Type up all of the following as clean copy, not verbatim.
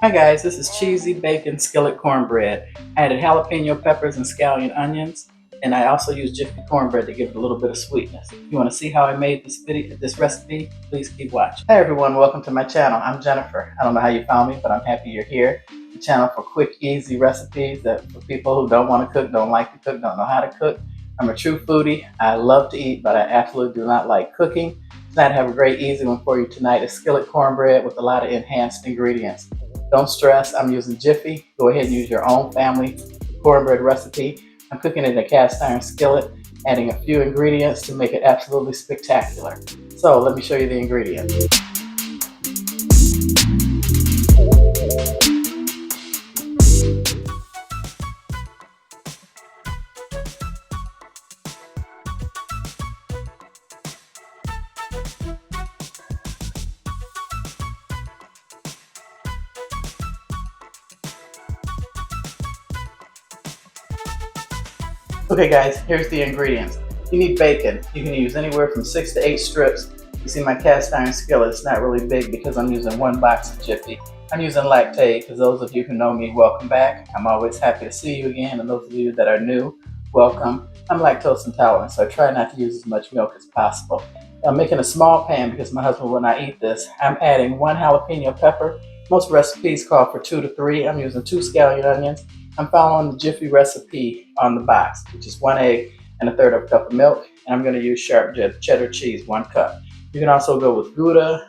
Hi guys, this is cheesy bacon skillet cornbread. I added jalapeno peppers and scallion onions, and I also used jiffy cornbread to give it a little bit of sweetness. If you want to see how I made this recipe, please keep watching. Hi everyone, welcome to my channel. I'm Jennifer. I don't know how you found me, but I'm happy you're here. The channel for quick, easy recipes that for people who don't want to cook, don't like to cook, don't know how to cook. I'm a true foodie. I love to eat, but I absolutely do not like cooking. Tonight I have a great easy one for you tonight, a skillet cornbread with a lot of enhanced ingredients. Don't stress, I'm using Jiffy. Go ahead and use your own family cornbread recipe. I'm cooking it in a cast iron skillet, adding a few ingredients to make it absolutely spectacular. So let me show you the ingredients. Okay guys, here's the ingredients. You need bacon. You can use anywhere from 6 to 8 strips. You see my cast iron skillet, it's not really big because I'm using 1 box of Jiffy. I'm using 𝐾𝐈𝐒𝐂𝐋𝐀 because those of you who know me, welcome back. I'm always happy to see you again, and those of you that are new, welcome. I'm lactose intolerant, so I try not to use as much milk as possible. I'm making a small pan because my husband will not eat this. I'm adding 1 jalapeno pepper. Most recipes call for 2 to 3. I'm using 2 scallion onions. I'm following the Jiffy recipe on the box, which is 1 egg and 1/3 of a cup of milk. And I'm going to use sharp cheddar cheese, 1 cup. You can also go with Gouda,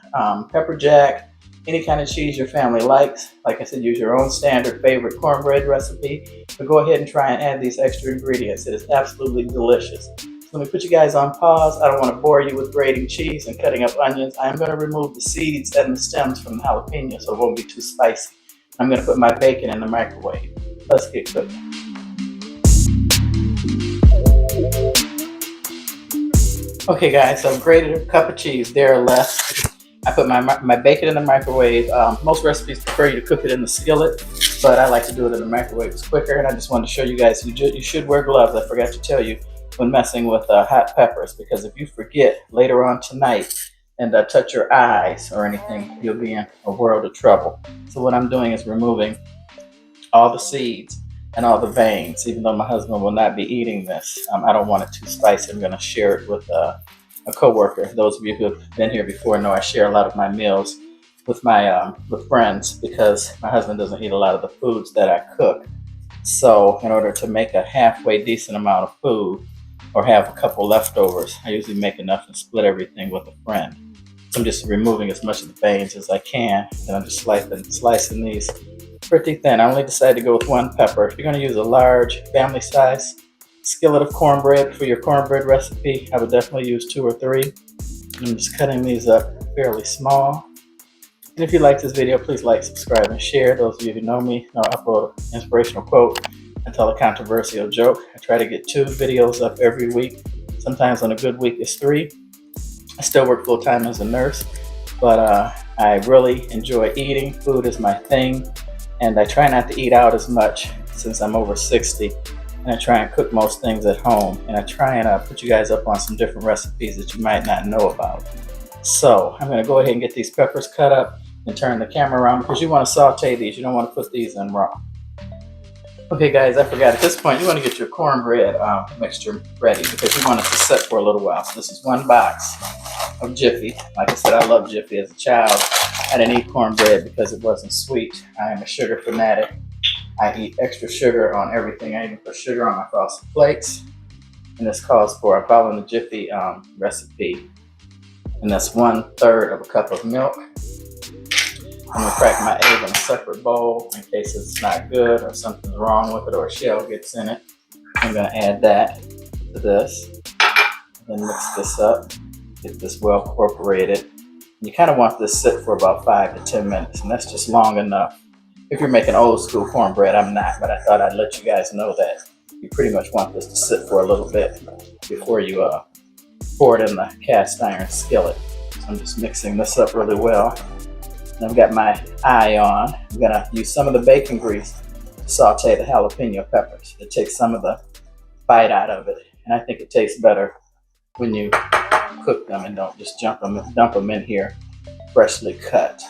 pepper jack, any kind of cheese your family likes. Like I said, use your own standard favorite cornbread recipe. But go ahead and try and add these extra ingredients. It is absolutely delicious. So let me put you guys on pause. I don't want to bore you with grating cheese and cutting up onions. I'm going to remove the seeds and the stems from the jalapeno so it won't be too spicy. I'm going to put my bacon in the microwave. Let's get cooking. Okay guys, so I've grated a cup of cheese, there or less. I put my bacon in the microwave. Most recipes prefer you to cook it in the skillet, but I like to do it in the microwave. It's quicker, and I just wanted to show you guys, you should wear gloves. I forgot to tell you when messing with hot peppers, because if you forget later on tonight and touch your eyes or anything, you'll be in a world of trouble. So what I'm doing is removing all the seeds and all the veins, even though my husband will not be eating this. I don't want it too spicy. I'm going to share it with a coworker. Those of you who have been here before know I share a lot of my meals with my with friends because my husband doesn't eat a lot of the foods that I cook. So in order to make a halfway decent amount of food or have a couple leftovers, I usually make enough and split everything with a friend. So I'm just removing as much of the veins as I can, and I'm just slicing these pretty thin. I only decided to go with 1 pepper. If you're going to use a large family size skillet of cornbread for your cornbread recipe, I would definitely use 2 or 3. I'm just cutting these up fairly small. And if you like this video, please like, subscribe, and share. Those of you who know me, I'll upload an inspirational quote and tell a controversial joke. I try to get 2 videos up every week. Sometimes on a good week it's 3. I still work full-time as a nurse, but I really enjoy eating. Food is my thing. And I try not to eat out as much since I'm over 60. And I try and cook most things at home. And I try and put you guys up on some different recipes that you might not know about. So I'm going to go ahead and get these peppers cut up and turn the camera around because you want to saute these. You don't want to put these in raw. Okay guys, I forgot. At this point, you want to get your cornbread mixture ready because you want it to set for a little while. So this is 1 box of Jiffy. Like I said, I love Jiffy as a child. I didn't eat cornbread because it wasn't sweet. I am a sugar fanatic. I eat extra sugar on everything. I even put sugar on my frosted flakes. And this calls for, I'm following the Jiffy recipe. And that's 1/3 of a cup of milk. I'm gonna crack my egg in a separate bowl in case it's not good or something's wrong with it or a shell gets in it. I'm gonna add that to this. Then mix this up, get this well incorporated. You kind of want this to sit for about 5 to 10 minutes, and that's just long enough. If you're making old school cornbread, I'm not, but I thought I'd let you guys know that you pretty much want this to sit for a little bit before you pour it in the cast iron skillet. So I'm just mixing this up really well. And I've got my eye on. I'm gonna use some of the bacon grease to saute the jalapeno peppers. It takes some of the bite out of it, and I think it tastes better when you cook them and don't just dump them in here freshly cut.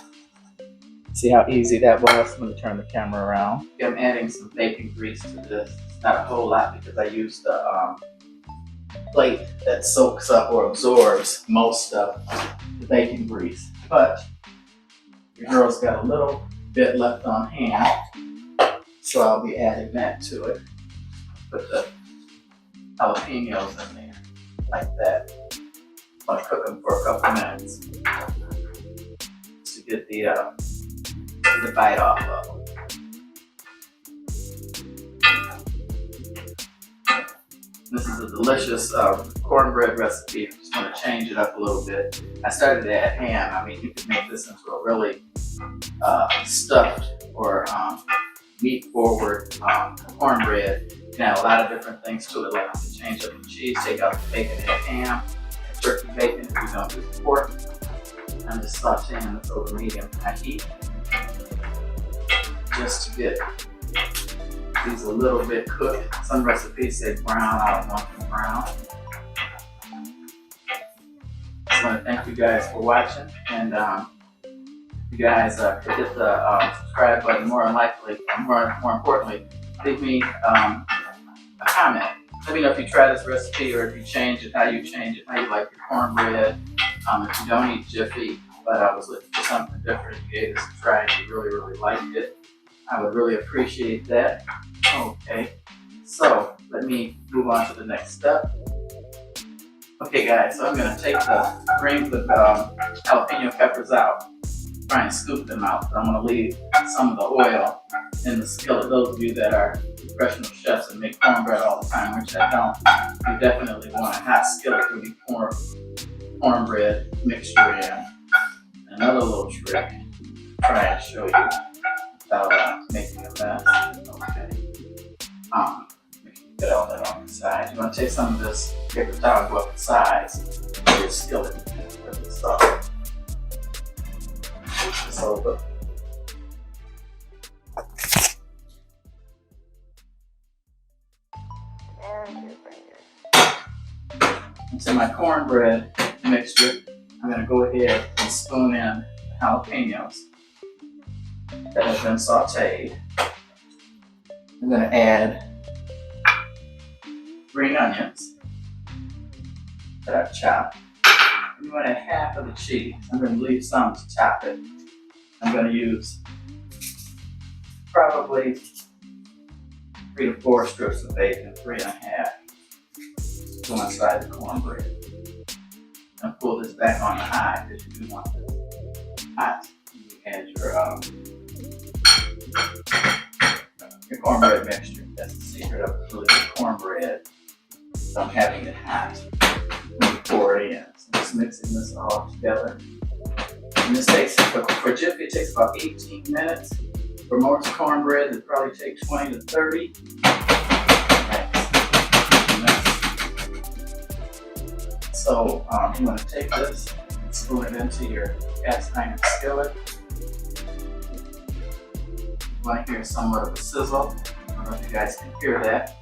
See how easy that was? Let me turn the camera around. I'm adding some bacon grease to this. It's not a whole lot because I used the plate that soaks up or absorbs most of the bacon grease. But your girl's got a little bit left on hand, so I'll be adding that to it. Put the jalapeños in there, like that. I'm gonna cook them for a couple minutes to get the bite off of them. This is a delicious cornbread recipe. I'm just gonna change it up a little bit. I started to add ham. I mean, you could make this into a really stuffed or meat-forward cornbread. You can add a lot of different things to it, like you can change up the cheese, take out the bacon, add ham, and turkey bacon if you don't do pork. I'm just sauteing this over medium-high heat just to get these a little bit cooked. Some recipes say brown. I don't want them brown. I want to thank you guys for watching, and you guys could hit the subscribe button. More importantly, leave me a comment. Let me know if you try this recipe or if you change it, how you change it, how you like your cornbread. If you don't eat Jiffy, but I was looking for something different, you gave this a try and you really, really liked it, I would really appreciate that. Okay, so let me move on to the next step. Okay guys, so I'm going to take the greens with jalapeno peppers out, try and scoop them out. I'm going to leave some of the oil in the skillet. Those of you that are professional chefs and make cornbread all the time, which I don't, you definitely want a hot skillet when you pour cornbread mixture in. Another little trick, try and show you without making a mess. Okay. Make sure you get all that on the side. You want to take some of this paper towel and go up the sides of your skillet. Put this up. Push this over. Into my cornbread mixture, I'm going to go ahead and spoon in the jalapeños that have been sauteed. I'm going to add green onions that I've chopped. I'm going to add half of the cheese. I'm going to leave some to top it. I'm going to use probably 3 to 4 strips of bacon, 3.5, to one side of the cornbread. And pull this back on the high because you do want this hot. You add your cornbread mixture. That's the secret of really good cornbread. So I'm having it hot when you pour it in. So just mixing this all together. And this takes, for Jiffy, it takes about 18 minutes. For most cornbread, it probably takes 20 to 30. So you want to take this and spoon it into your cast iron skillet. You want to hear somewhat of a sizzle. I don't know if you guys can hear that,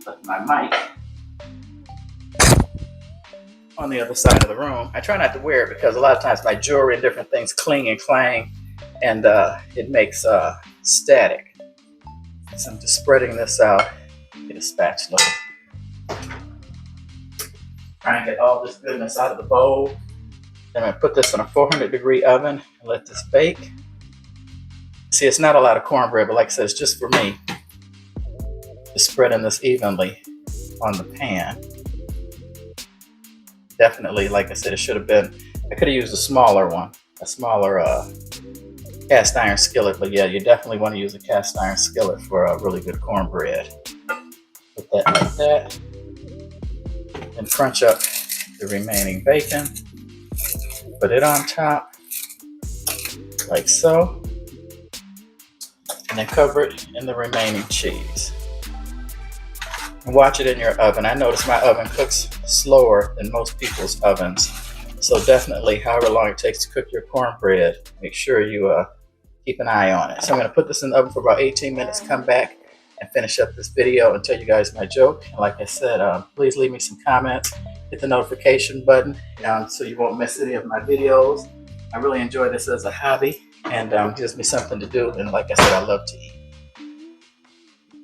but my mic on the other side of the room. I try not to wear it because a lot of times my jewelry and different things cling and clang, and it makes static. So I'm just spreading this out. Get a spatula. Try and get all this goodness out of the bowl. Then I'm going to put this in a 400-degree oven and let this bake. See, it's not a lot of cornbread, but like I said, it's just for me. Just spreading this evenly on the pan. Definitely, like I said, it should have been, I could have used a smaller one, a smaller cast iron skillet, but yeah, you definitely want to use a cast iron skillet for a really good cornbread. Put that like that. And crunch up the remaining bacon. Put it on top, like so. And then cover it in the remaining cheese. And watch it in your oven. I notice my oven cooks slower than most people's ovens. So definitely, however long it takes to cook your cornbread, make sure you keep an eye on it. So I'm going to put this in the oven for about 18 minutes, come back and finish up this video and tell you guys my joke. And like I said, please leave me some comments, hit the notification button so you won't miss any of my videos. I really enjoy this as a hobby, and gives me something to do. And like I said, I love to eat.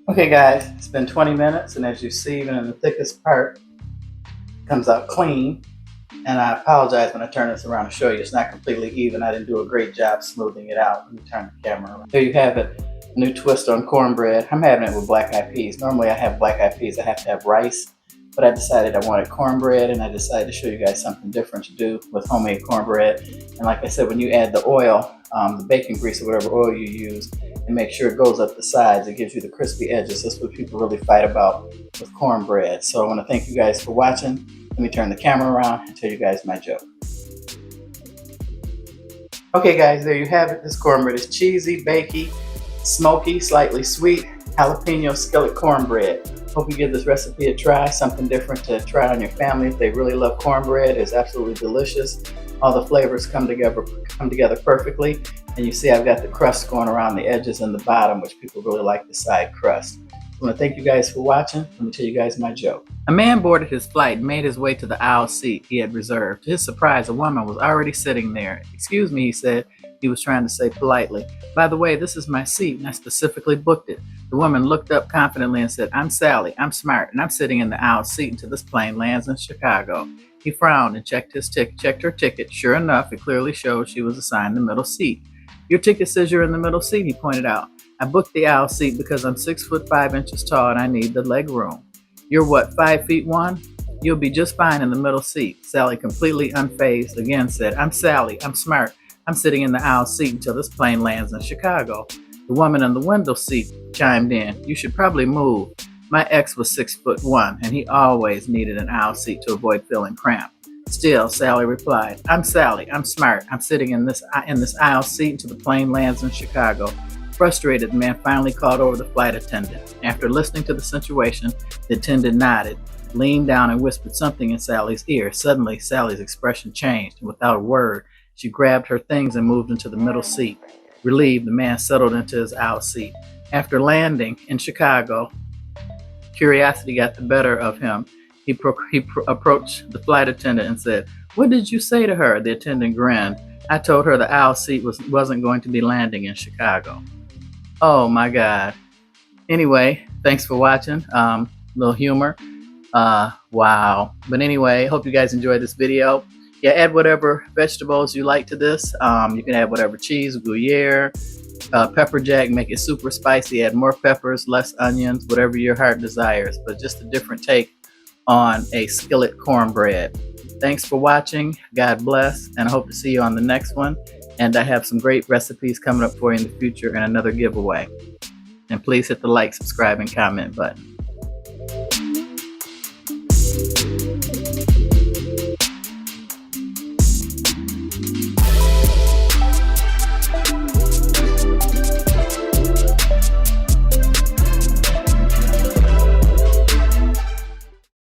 Okay guys, it's been 20 minutes, and as you see, even in the thickest part, it comes out clean. And I apologize when I turn this around to show you, it's not completely even. I didn't do a great job smoothing it out. Let me turn the camera around. There you have it, a new twist on cornbread. I'm having it with black eyed peas. Normally I have black eyed peas, I have to have rice, but I decided I wanted cornbread, and I decided to show you guys something different to do with homemade cornbread. And like I said, when you add the oil, the bacon grease or whatever oil you use, and make sure it goes up the sides, it gives you the crispy edges. That's what people really fight about with cornbread. So I want to thank you guys for watching. Let me turn the camera around and tell you guys my joke. Okay guys, there you have it. This cornbread is cheesy, bakey, smoky, slightly sweet, jalapeno skillet cornbread. Hope you give this recipe a try, something different to try on your family if they really love cornbread. It's absolutely delicious. All the flavors come together perfectly. And you see I've got the crust going around the edges and the bottom, which people really like the side crust. I want to thank you guys for watching. Let me tell you guys my joke. A man boarded his flight and made his way to the aisle seat he had reserved. To his surprise, a woman was already sitting there. "Excuse me," he said. He was trying to say politely, "By the way, this is my seat and I specifically booked it." The woman looked up confidently and said, "I'm Sally, I'm smart, and I'm sitting in the aisle seat until this plane lands in Chicago." He frowned and checked her ticket. Sure enough, it clearly showed she was assigned the middle seat. "Your ticket says you're in the middle seat," he pointed out. "I booked the aisle seat because I'm 6'5" tall and I need the leg room." "You're what, 5'1"? "You'll be just fine in the middle seat." Sally, completely unfazed, again said, "I'm Sally, I'm smart. I'm sitting in the aisle seat until this plane lands in Chicago." The woman in the window seat chimed in, "You should probably move. My ex was 6'1" and he always needed an aisle seat to avoid feeling cramped. Still, Sally replied, "I'm Sally, I'm smart. I'm sitting in this aisle seat until the plane lands in Chicago." Frustrated, the man finally called over the flight attendant. After listening to the situation, the attendant nodded, leaned down and whispered something in Sally's ear. Suddenly, Sally's expression changed, and without a word, she grabbed her things and moved into the middle seat. Relieved, the man settled into his aisle seat. After landing in Chicago, curiosity got the better of him. He approached the flight attendant and said, "What did you say to her?" The attendant grinned. "I told her the aisle seat wasn't going to be landing in Chicago." Oh my God. Anyway, thanks for watching. Little humor. Wow. But anyway, hope you guys enjoyed this video. Yeah, add whatever vegetables you like to this. You can add whatever cheese, Gruyere, pepper jack, make it super spicy. Add more peppers, less onions, whatever your heart desires. But just a different take on a skillet cornbread. Thanks for watching. God bless, and I hope to see you on the next one. And I have some great recipes coming up for you in the future and another giveaway. And please hit the like, subscribe, and comment button.